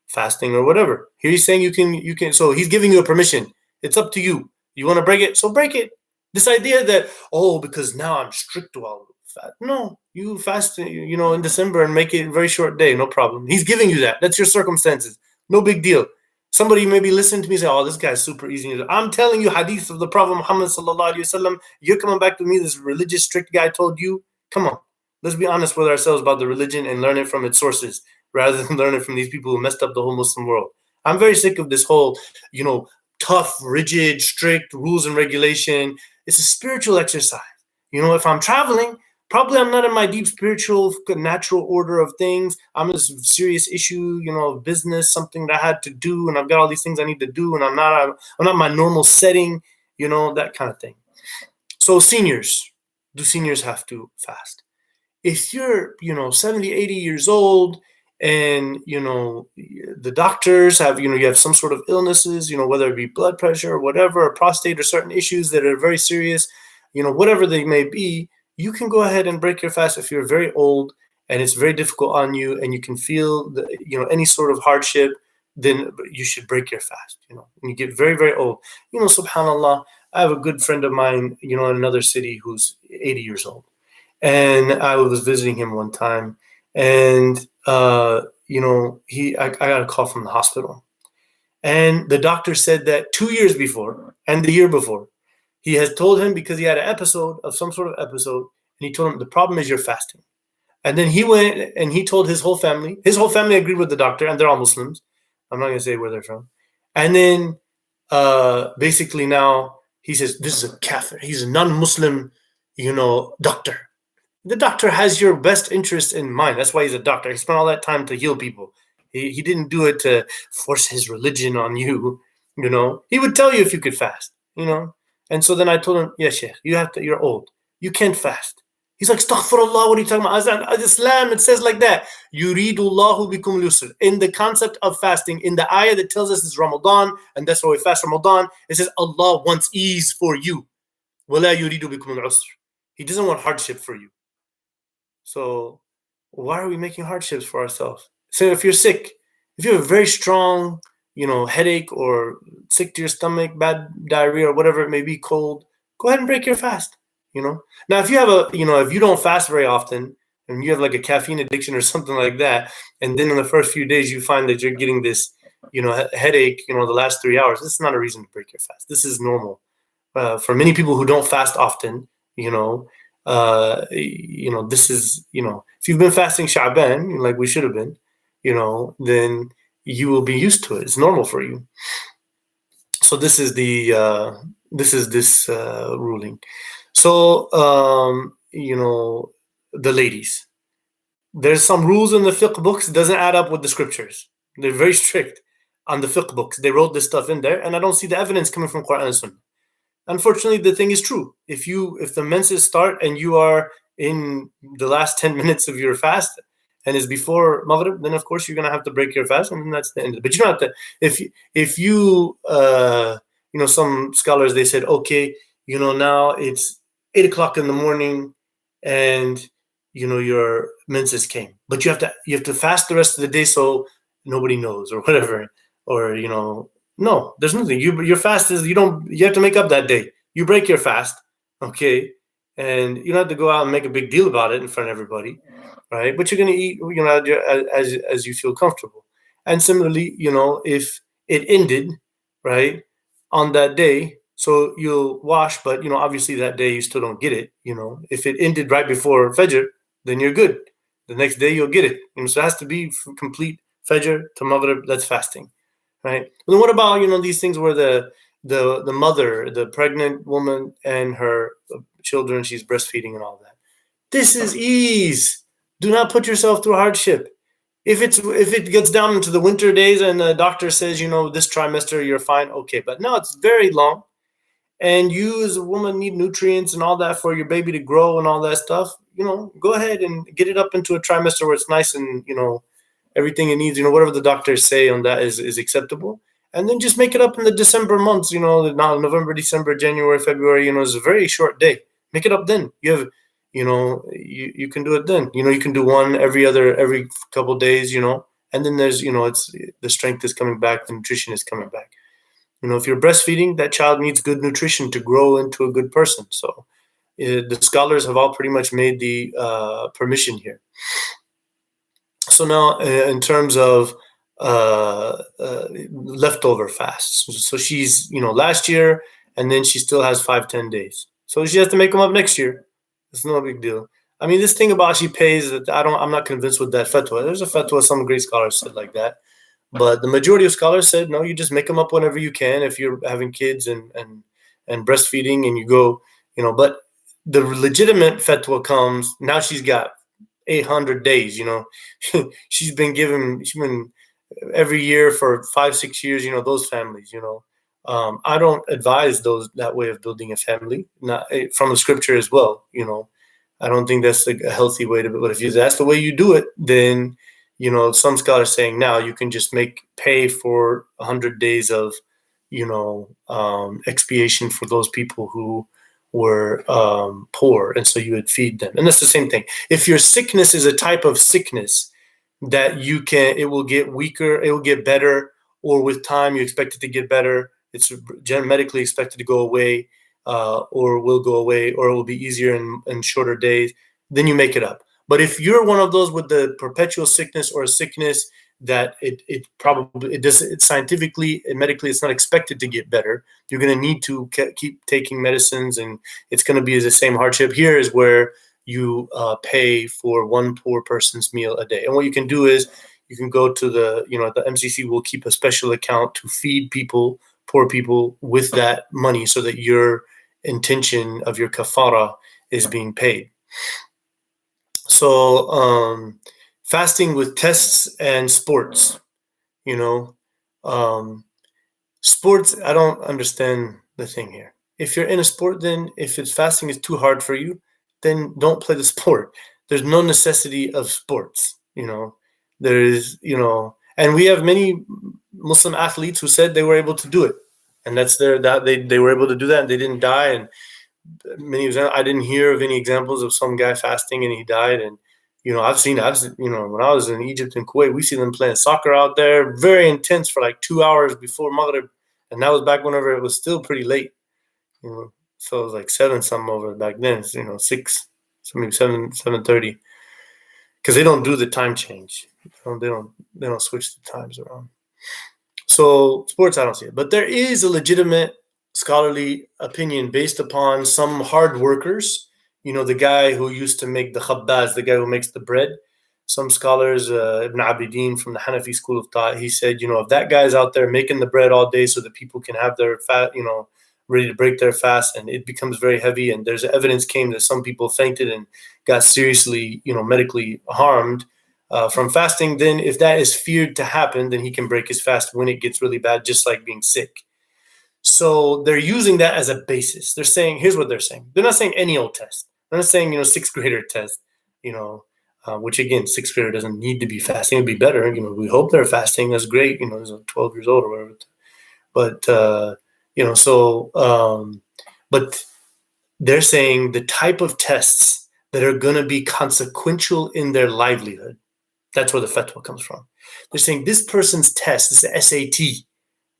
fasting or whatever. Here He's saying you can. So He's giving you a permission. It's up to you. You want to break it, so break it. This idea that because now I'm strict while fast. No, you fast, in December and make it a very short day, no problem. He's giving you that. That's your circumstances. No big deal. Somebody maybe listen to me and say, "Oh, this guy's super easy." I'm telling you hadith of the Prophet Muhammad sallallahu alaihi wasallam. You're coming back to me, this religious strict guy told you. Come on, let's be honest with ourselves about the religion and learn it from its sources rather than learn it from these people who messed up the whole Muslim world. I'm very sick of this whole, tough, rigid, strict rules and regulation. It's a spiritual exercise. If I'm traveling, probably I'm not in my deep spiritual natural order of things. I'm in a serious issue, of business, something that I had to do, and I've got all these things I need to do, and I'm not my normal setting, that kind of thing. So seniors, do seniors have to fast? If you're 70, 80 years old, and the doctors have you have some sort of illnesses, whether it be blood pressure or whatever, or prostate, or certain issues that are very serious, whatever they may be, you can go ahead and break your fast. If you're very old and it's very difficult on you and you can feel any sort of hardship, then you should break your fast. When you get very, very old, subhanallah, I have a good friend of mine, in another city, who's 80 years old. And I was visiting him one time, and I got a call from the hospital, and the doctor said that 2 years before and the year before, he has told him, because he had some sort of episode, and he told him the problem is you're fasting. And then he went and he told his whole family. His whole family agreed with the doctor, and they're all Muslims. I'm not going to say where they're from. And then basically now he says, this is a kafir. He's a non-Muslim, doctor. The doctor has your best interest in mind. That's why he's a doctor. He spent all that time to heal people. He didn't do it to force his religion on you. He would tell you if you could fast. And so then I told him, yeah, Sheikh, you're old. You can't fast. He's like, astaghfirullah, what are you talking about? Islam, it says like that. Yuridullahu bikum yusr. In the concept of fasting, in the ayah that tells us it's Ramadan, and that's why we fast Ramadan, it says Allah wants ease for you. Wala yuridu bikum al-usr. He doesn't want hardship for you. So why are we making hardships for ourselves? So if you're sick, if you have a very strong, headache, or sick to your stomach, bad diarrhea, or whatever it may be, cold, go ahead and break your fast. Now if you have if you don't fast very often, and you have like a caffeine addiction or something like that, and then in the first few days you find that you're getting this, headache, the last 3 hours, this is not a reason to break your fast. This is normal. For many people who don't fast often, this is, if you've been fasting Sha'ban, like we should have been, then you will be used to it. It's normal for you. So this is this ruling. So, the ladies, there's some rules in the fiqh books, doesn't add up with the scriptures. They're very strict on the fiqh books. They wrote this stuff in there, and I don't see the evidence coming from Quran and Sunnah. Unfortunately, the thing is true. If the menses start and you are in the last 10 minutes of your fast and is before Maghrib, then of course you're gonna have to break your fast, and then that's the end of it. But you don't have to. If you some scholars, they said, okay, now it's 8 o'clock in the morning, and your menses came, but you have to fast the rest of the day so nobody knows or whatever, or no, there's nothing. Your fast is you have to make up that day. You break your fast, okay, and you don't have to go out and make a big deal about it in front of everybody, right? But you're gonna eat, as you feel comfortable. And similarly, if it ended, right, on that day, so you'll wash, but obviously that day you still don't get it. If it ended right before Fajr, then you're good. The next day you'll get it. So it has to be complete Fajr to Maghrib. That's fasting. Right. And then what about these things where the mother, the pregnant woman, and her children, she's breastfeeding and all that. This is ease. Do not put yourself through hardship. If it gets down into the winter days and the doctor says this trimester you're fine, okay. But now it's very long, and you as a woman need nutrients and all that for your baby to grow and all that stuff. Go ahead and get it up into a trimester where it's nice and everything it needs, whatever the doctors say on that is acceptable. And then just make it up in the December months, now November, December, January, February, it's a very short day. Make it up then. You have, you can do it then. You can do one every couple of days, and then there's, it's the strength is coming back, the nutrition is coming back. If you're breastfeeding, that child needs good nutrition to grow into a good person. So the scholars have all pretty much made the permission here. So now, in terms of leftover fasts, so she's last year, and then she still has 5-10 days, so she has to make them up next year. It's no big deal. I mean, this thing about she pays, that I'm not convinced with that fatwa. There's a fatwa, some great scholars said like that, but the majority of scholars said no. You just make them up whenever you can. If you're having kids and breastfeeding, and you go, but the legitimate fatwa comes now. She's got 800 days, she's been every year for 5-6 years, those families, I don't advise that way of building a family, not from the scripture as well. I don't think that's a healthy way to, but if that's the way you do it, then, some scholars saying now you can just pay for 100 days of, expiation for those people who were poor, and so you would feed them. And that's the same thing. If your sickness is a type of sickness that it will get weaker, it will get better, or with time you expect it to get better, it's medically expected to go away, or will go away, or it will be easier in shorter days, then you make it up. But if you're one of those with the perpetual sickness, or a sickness that it does scientifically and medically, it's not expected to get better, you're going to need to keep taking medicines, and it's going to be the same hardship. Here is where you pay for one poor person's meal a day. And what you can do is you can go to the MCC will keep a special account to feed poor people with that money, so that your intention of your kafara is being paid. So fasting with tests and sports, sports, I don't understand the thing here. If you're in a sport, then if it's fasting is too hard for you, then don't play the sport. There's no necessity of sports. There is, and we have many Muslim athletes who said they were able to do it, and that's they were able to do that, and they didn't die. And I didn't hear of any examples of some guy fasting and he died. And I've seen when I was in Egypt and Kuwait, we see them playing soccer out there, very intense, for like 2 hours before Maghrib, and that was back whenever it was still pretty late. So it was like 7 something over back then. 6, so maybe 7:30, because they don't do the time change. They don't switch the times around. So sports, I don't see it, but there is a legitimate scholarly opinion based upon some hard workers. The guy who used to make the khabbaz, the guy who makes the bread. Some scholars, Ibn Abidin from the Hanafi school of thought, he said, if that guy's out there making the bread all day so that people can have their fat, ready to break their fast, and it becomes very heavy, and there's evidence came that some people fainted and got seriously, medically harmed, from fasting, then if that is feared to happen, then he can break his fast when it gets really bad, just like being sick. So they're using that as a basis. They're saying, here's what they're saying. They're not saying any old test. They're not saying, sixth grader test, which again, sixth grader doesn't need to be fasting. It'd be better. We hope they're fasting. That's great. He's 12 years old or whatever. But, but they're saying the type of tests that are going to be consequential in their livelihood. That's where the fatwa comes from. They're saying this person's test, this SAT,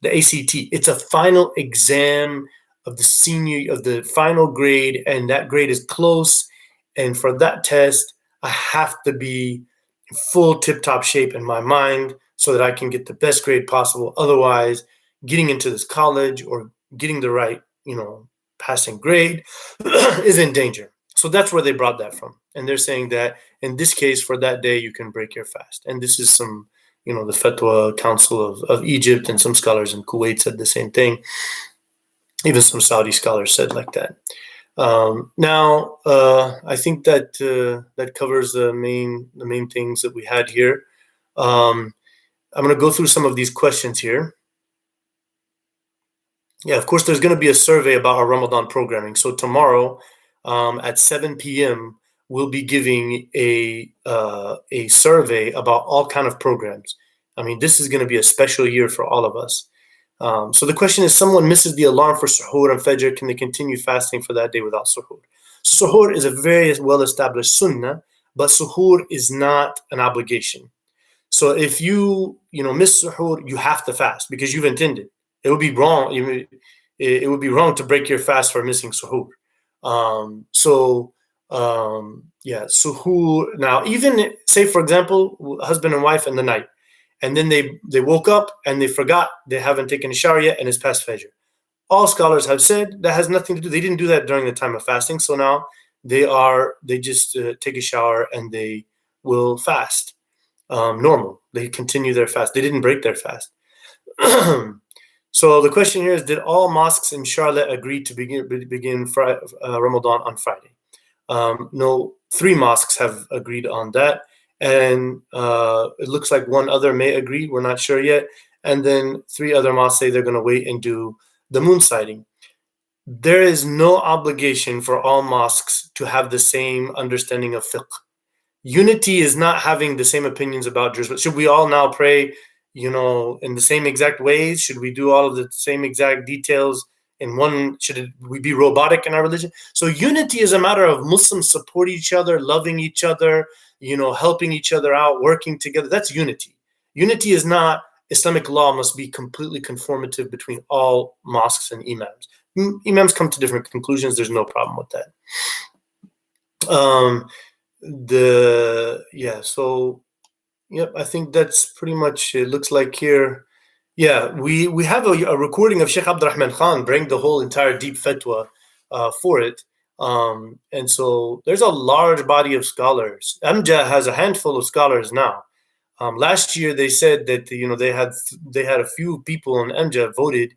the ACT, it's a final exam of the final grade, and that grade is close. And for that test, I have to be in full tip-top shape in my mind so that I can get the best grade possible. Otherwise, getting into this college or getting the right, passing grade is in danger. So that's where they brought that from. And they're saying that in this case, for that day, you can break your fast. And this is some, the Fatwa Council of Egypt, and some scholars in Kuwait said the same thing. Even some Saudi scholars said like that. Now, I think that that covers the main things that we had here. I'm going to go through some of these questions here. Yeah, of course, there's going to be a survey about our Ramadan programming. So tomorrow at 7 p.m., we'll be giving a survey about all kind of programs. I mean, this is going to be a special year for all of us. So the question is, someone misses the alarm for suhoor and fajr, can they continue fasting for that day without suhoor? Suhoor is a very well-established sunnah, but suhoor is not an obligation. So if you miss suhoor, you have to fast because you've intended. It would be wrong. It would be wrong to break your fast for missing suhoor. Suhoor. Now, even say, for example, husband and wife in the night, and then they woke up and they forgot they haven't taken a shower yet, and it's past fajr. All scholars have said that has nothing to do. They didn't do that during the time of fasting, so now they just take a shower and they will fast normal. They continue their fast. They didn't break their fast. So the question here is, did all mosques in Charlotte agree to begin Ramadan on Friday? No, 3 mosques have agreed on that. And it looks like 1 other may agree. We're not sure yet. And then 3 other mosques say they're going to wait and do the moon sighting. There is no obligation for all mosques to have the same understanding of fiqh. Unity is not having the same opinions about jurisprudence. Should we all now pray, in the same exact ways? Should we do all of the same exact details in one? Should we be robotic in our religion? So unity is a matter of Muslims support each other, loving each other, helping each other out, working together. That's unity. Unity is not Islamic law must be completely conformative between all mosques and imams. Imams come to different conclusions. There's no problem with that. I think that's pretty much it. Looks like here. Yeah, we have a recording of Sheikh Abdurrahman Khan bring the whole entire deep fatwa for it. And so there's a large body of scholars. Amjad has a handful of scholars now. Last year they said that they had a few people in Amjad voted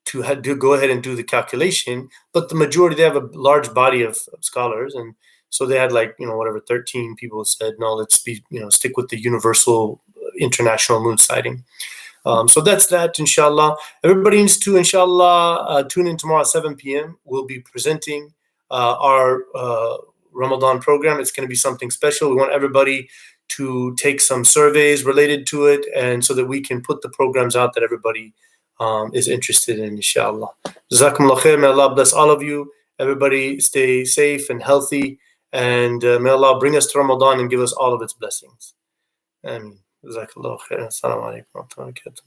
to go ahead and do the calculation, but the majority, they have a large body of scholars, and so they had 13 people said no, let's stick with the universal international moon sighting. So that's that, inshallah. Everybody needs to, inshallah, tune in tomorrow at 7 p.m. We'll be presenting our Ramadan program. It's going to be something special. We want everybody to take some surveys related to it, and so that we can put the programs out that everybody is interested in, inshallah. Jazakumullah khair. May Allah bless all of you. Everybody stay safe and healthy, and may Allah bring us to Ramadan and give us all of its blessings. Ameen. Jazakallah khair. Assalamu alaikum wa rahmatullahi wa barakatuh.